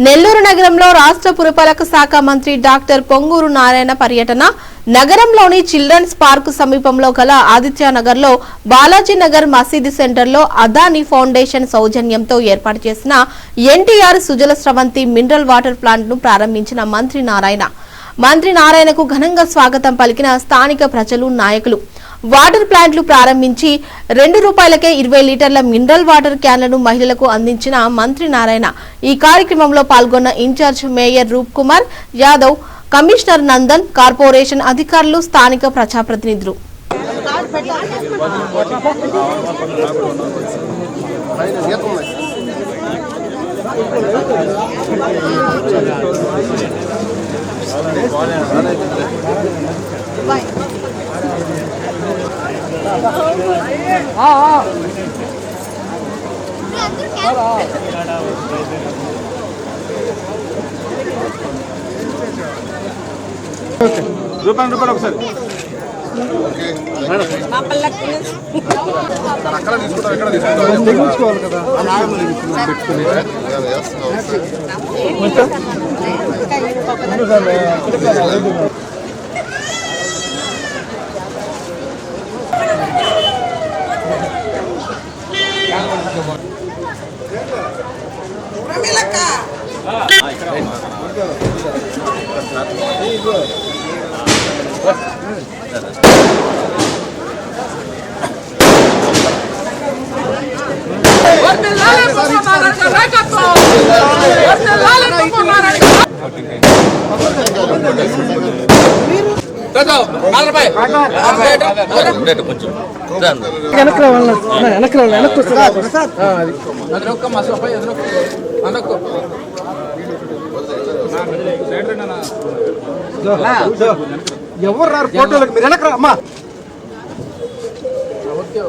నెల్లూరు నగరంలో రాష్ట్ర పురపాలక శాఖ మంత్రి డాక్టర్ పొంగూరు నారాయణ పర్యటన. నగరంలోని చిల్డ్రన్స్ పార్క్ సమీపంలో గల ఆదిత్యనగర్లో బాలాజీనగర్ మసీదు సెంటర్లో అదానీ ఫౌండేషన్ సౌజన్యంతో ఏర్పాటు చేసిన NTR Sujala Sravanthi mineral water plant ను ప్రారంభించిన మంత్రి నారాయణకు ఘనంగా స్వాగతం పలికిన స్థానిక ప్రజలు, నాయకులు. వాటర్ ప్లాంట్లు ప్రారంభించి ₹2కే 20 లీటర్ల మినరల్ వాటర్ క్యాన్లను మహిళలకు అందించిన మంత్రి నారాయణ ఈ కార్యక్రమంలో పాల్గొన్న ఇన్ఛార్జ్ మేయర్ రూప్ కుమార్ యాదవ్, కమిషనర్ నందన్, కార్పొరేషన్ అధికారులు, స్థానిక ప్రజాప్రతినిధులు. రూపాయలు ఒకసారి తీసుకోవాలి కదా. ఎవరు రారు ఫోటోలకు, మీరు వెనకరా అమ్మా. ఓకే